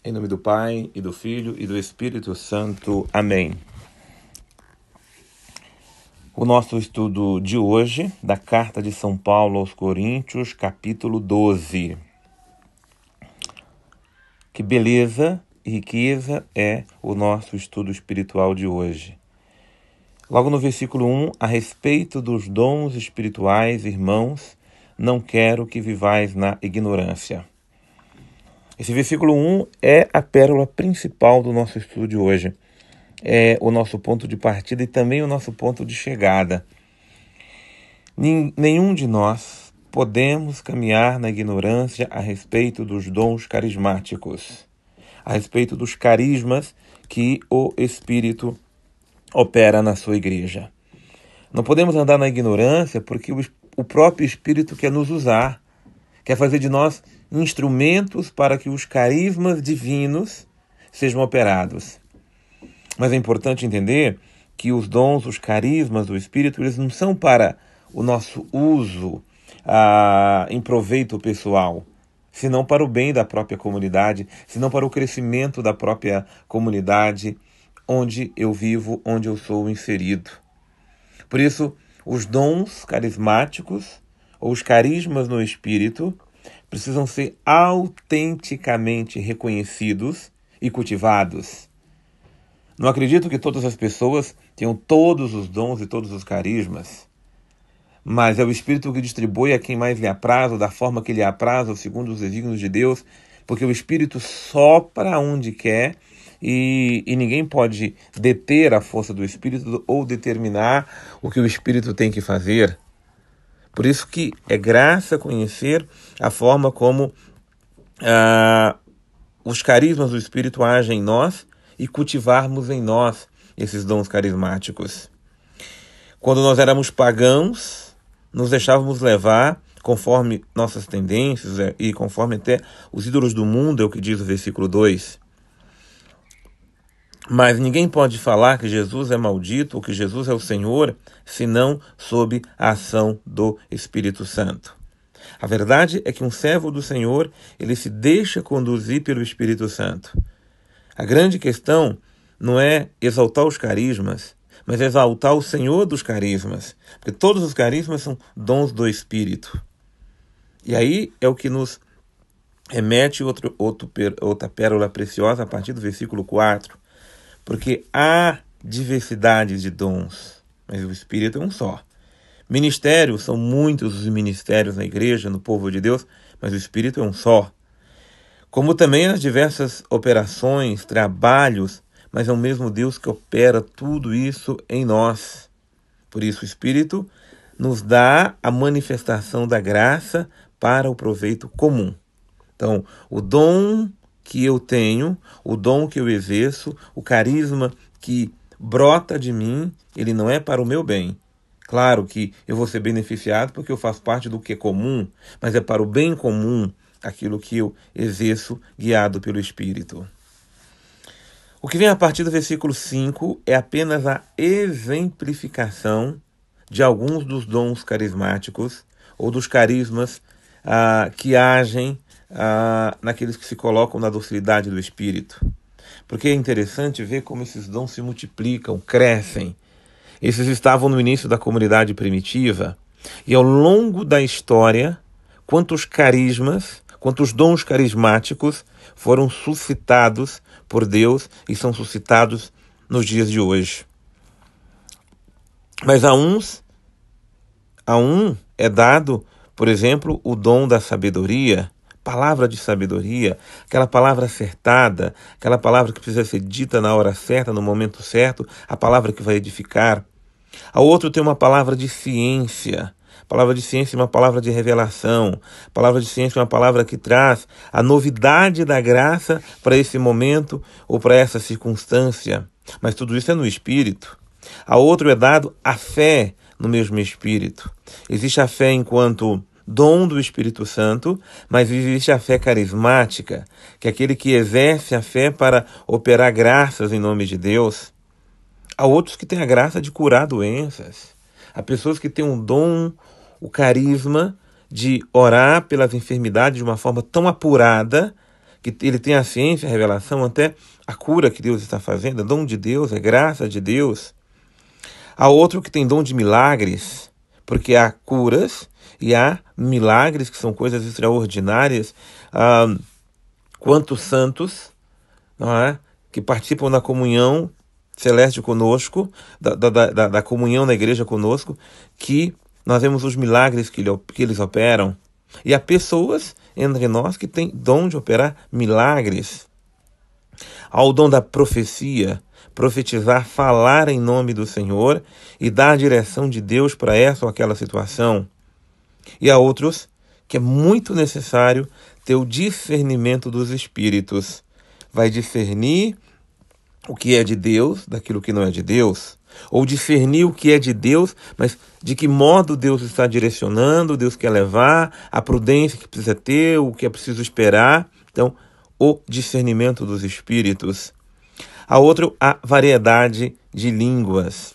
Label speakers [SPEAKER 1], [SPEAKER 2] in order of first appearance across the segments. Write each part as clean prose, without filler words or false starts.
[SPEAKER 1] Em nome do Pai, e do Filho, e do Espírito Santo. Amém. O nosso estudo de hoje, da Carta de São Paulo aos Coríntios, capítulo 12. Que beleza e riqueza é o nosso estudo espiritual de hoje. Logo no versículo 1, a respeito dos dons espirituais, irmãos, não quero que vivais na ignorância. Esse versículo 1 é a pérola principal do nosso estudo de hoje. É o nosso ponto de partida e também o nosso ponto de chegada. Nenhum de nós podemos caminhar na ignorância a respeito dos dons carismáticos, a respeito dos carismas que o Espírito opera na sua igreja. Não podemos andar na ignorância porque o próprio Espírito quer nos usar, quer fazer de nós instrumentos para que os carismas divinos sejam operados. Mas é importante entender que os dons, os carismas do Espírito, eles não são para o nosso uso em proveito pessoal, senão para o bem da própria comunidade, senão para o crescimento da própria comunidade onde eu vivo, onde eu sou inserido. Por isso, os dons carismáticos ou os carismas no Espírito precisam ser autenticamente reconhecidos e cultivados. Não acredito que todas as pessoas tenham todos os dons e todos os carismas, mas é o Espírito que distribui a quem mais lhe apraz, ou da forma que lhe apraz, ou segundo os desígnios de Deus, porque o Espírito sopra onde quer e ninguém pode deter a força do Espírito ou determinar o que o Espírito tem que fazer. Por isso que é graça conhecer a forma como os carismas do Espírito agem em nós e cultivarmos em nós esses dons carismáticos. Quando nós éramos pagãos, nos deixávamos levar conforme nossas tendências e conforme até os ídolos do mundo, é o que diz o versículo 2. Mas ninguém pode falar que Jesus é maldito ou que Jesus é o Senhor, senão sob a ação do Espírito Santo. A verdade é que um servo do Senhor, ele se deixa conduzir pelo Espírito Santo. A grande questão não é exaltar os carismas, mas exaltar o Senhor dos carismas, porque todos os carismas são dons do Espírito. E aí é o que nos remete outra pérola preciosa a partir do versículo 4. Porque há diversidade de dons, mas o Espírito é um só. Ministérios, são muitos os ministérios na igreja, no povo de Deus, mas o Espírito é um só. Como também as diversas operações, trabalhos, mas é o mesmo Deus que opera tudo isso em nós. Por isso o Espírito nos dá a manifestação da graça para o proveito comum. Então, o dom que eu tenho, o dom que eu exerço, o carisma que brota de mim, ele não é para o meu bem. Claro que eu vou ser beneficiado porque eu faço parte do que é comum, mas é para o bem comum aquilo que eu exerço guiado pelo Espírito. O que vem a partir do versículo 5 é apenas a exemplificação de alguns dos dons carismáticos ou dos carismas que agem naqueles que se colocam na docilidade do Espírito. Porque é interessante ver como esses dons se multiplicam, crescem. Esses estavam no início da comunidade primitiva e ao longo da história, quantos carismas, quantos dons carismáticos foram suscitados por Deus e são suscitados nos dias de hoje. Mas a um é dado, por exemplo, o dom da sabedoria, palavra de sabedoria, aquela palavra acertada, aquela palavra que precisa ser dita na hora certa, no momento certo, a palavra que vai edificar. A outro tem uma palavra de ciência. A palavra de ciência é uma palavra de revelação. A palavra de ciência é uma palavra que traz a novidade da graça para esse momento ou para essa circunstância. Mas tudo isso é no Espírito. A outro é dado a fé no mesmo Espírito. Existe a fé enquanto dom do Espírito Santo, mas existe a fé carismática, que é aquele que exerce a fé para operar graças em nome de Deus. Há outros que têm a graça de curar doenças. Há pessoas que têm um dom, o carisma de orar pelas enfermidades de uma forma tão apurada que ele tem a ciência, a revelação, até a cura que Deus está fazendo, é dom de Deus, é graça de Deus. Há outro que tem dom de milagres, porque há curas e há milagres, que são coisas extraordinárias. Quantos santos, não é, que participam da comunhão celeste conosco, da comunhão na igreja conosco, que nós vemos os milagres que eles operam. E há pessoas entre nós que têm dom de operar milagres. Há o dom da profecia, profetizar, falar em nome do Senhor e dar a direção de Deus para essa ou aquela situação. E há outros que é muito necessário ter o discernimento dos espíritos. Vai discernir o que é de Deus daquilo que não é de Deus. Ou discernir o que é de Deus, mas de que modo Deus está direcionando, Deus quer levar, a prudência que precisa ter, o que é preciso esperar. Então, o discernimento dos espíritos. A outro, a variedade de línguas.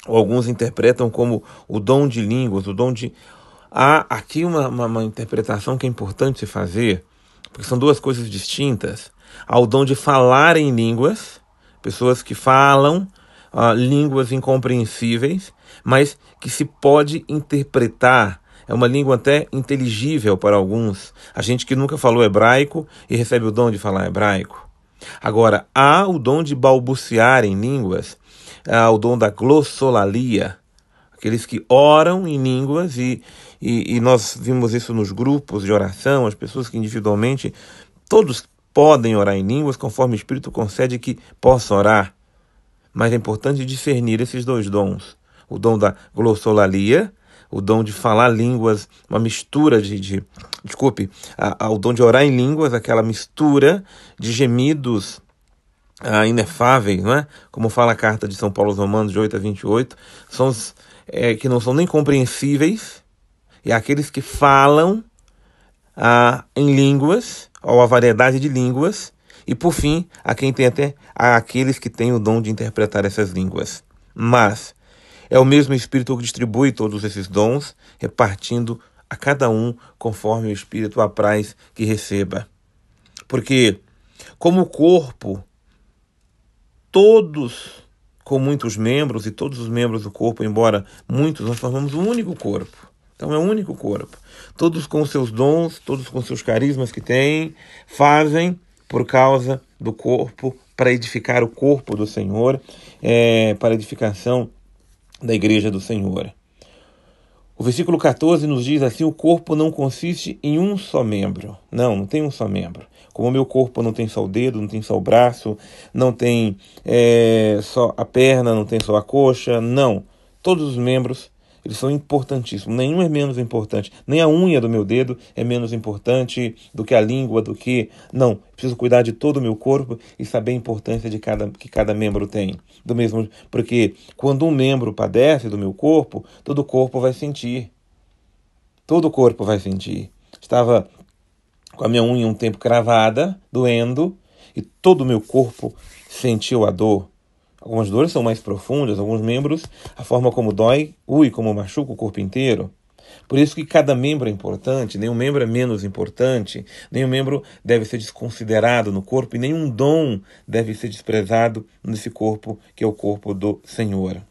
[SPEAKER 1] Ou alguns interpretam como o dom de línguas, o dom de... Há aqui uma interpretação que é importante se fazer, porque são duas coisas distintas. Há o dom de falar em línguas, pessoas que falam línguas incompreensíveis, mas que se pode interpretar. É uma língua até inteligível para alguns. A gente que nunca falou hebraico e recebe o dom de falar hebraico. Agora, há o dom de balbuciar em línguas, há o dom da glossolalia, aqueles que oram em línguas, e nós vimos isso nos grupos de oração, as pessoas que individualmente, todos podem orar em línguas conforme o Espírito concede que possam orar. Mas é importante discernir esses dois dons. O dom da glossolalia, o dom de falar línguas, uma mistura o dom de orar em línguas, aquela mistura de gemidos inefáveis, não é? Como fala a carta de São Paulo aos Romanos, de 8-28, são os que não são nem compreensíveis, e aqueles que falam em línguas, ou a variedade de línguas, e por fim, aqueles que têm o dom de interpretar essas línguas. Mas é o mesmo Espírito que distribui todos esses dons, repartindo a cada um conforme o Espírito apraz que receba. Porque, como o corpo, todos com muitos membros, e todos os membros do corpo, embora muitos, nós formamos um único corpo. Então é um único corpo. Todos com seus dons, todos com seus carismas que têm, fazem por causa do corpo, para edificar o corpo do Senhor, para a edificação da igreja do Senhor. O versículo 14 nos diz assim: o corpo não consiste em um só membro. Não tem um só membro. Como o meu corpo não tem só o dedo, não tem só o braço, não tem só a perna, não tem só a coxa. Não. Todos os membros, eles são importantíssimos. Nenhum é menos importante. Nem a unha do meu dedo é menos importante do que a língua, do que... Não. Preciso cuidar de todo o meu corpo e saber a importância que cada membro tem. Do mesmo, porque quando um membro padece do meu corpo, todo o corpo vai sentir. Todo o corpo vai sentir. Estava com a minha unha um tempo cravada, doendo, e todo o meu corpo sentiu a dor. Algumas dores são mais profundas, alguns membros, a forma como dói, como machuca o corpo inteiro. Por isso que cada membro é importante, nenhum membro é menos importante, nenhum membro deve ser desconsiderado no corpo e nenhum dom deve ser desprezado nesse corpo que é o corpo do Senhor.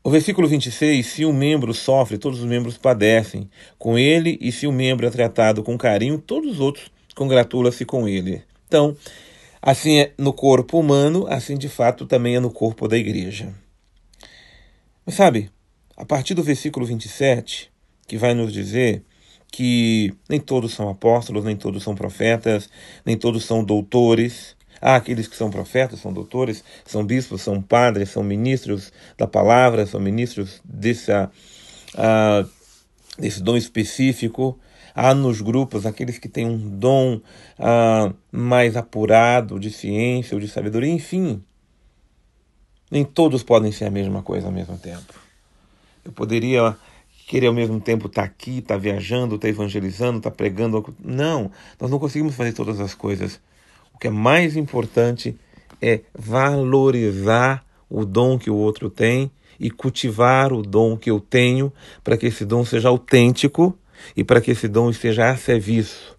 [SPEAKER 1] O versículo 26, se um membro sofre, todos os membros padecem com ele, e se um membro é tratado com carinho, todos os outros congratulam-se com ele. Então, assim é no corpo humano, assim de fato também é no corpo da igreja. Mas sabe, a partir do versículo 27, que vai nos dizer que nem todos são apóstolos, nem todos são profetas, nem todos são doutores. Há aqueles que são profetas, são doutores, são bispos, são padres, são ministros da palavra, são ministros desse dom específico. Há nos grupos aqueles que têm um dom mais apurado de ciência ou de sabedoria, enfim. Nem todos podem ser a mesma coisa ao mesmo tempo. Eu poderia querer ao mesmo tempo estar aqui, estar viajando, estar evangelizando, estar pregando. Não, nós não conseguimos fazer todas as coisas. O que é mais importante é valorizar o dom que o outro tem e cultivar o dom que eu tenho para que esse dom seja autêntico, e para que esse dom esteja a serviço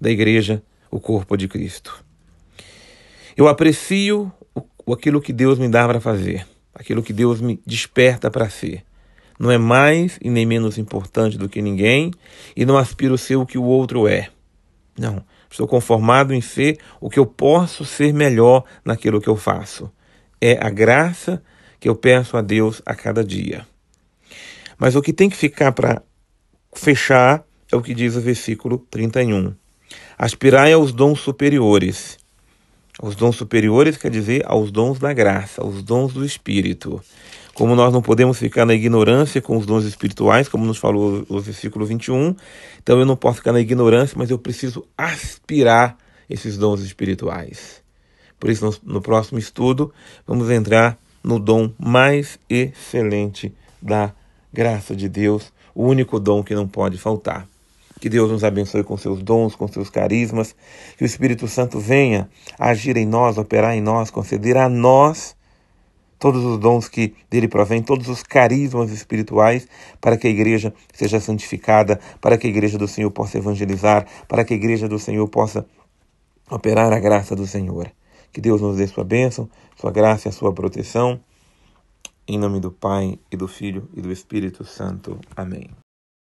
[SPEAKER 1] da igreja, o corpo de Cristo. Eu aprecio aquilo que Deus me dá para fazer, aquilo que Deus me desperta para ser. Não é mais e nem menos importante do que ninguém e não aspiro ser o que o outro é. Não, estou conformado em ser o que eu posso ser melhor naquilo que eu faço. É a graça que eu peço a Deus a cada dia. Mas o que tem que ficar para fechar é o que diz o versículo 31. Aspirai aos dons superiores. Os dons superiores quer dizer aos dons da graça, aos dons do Espírito. Como nós não podemos ficar na ignorância com os dons espirituais, como nos falou o versículo 21, então eu não posso ficar na ignorância, mas eu preciso aspirar esses dons espirituais. Por isso, no próximo estudo, vamos entrar no dom mais excelente da graça de Deus, o único dom que não pode faltar. Que Deus nos abençoe com seus dons, com seus carismas, que o Espírito Santo venha agir em nós, operar em nós, conceder a nós todos os dons que dele provém, todos os carismas espirituais, para que a igreja seja santificada, para que a igreja do Senhor possa evangelizar, para que a igreja do Senhor possa operar a graça do Senhor. Que Deus nos dê sua bênção, sua graça e a sua proteção. Em nome do Pai, e do Filho, e do Espírito Santo. Amém.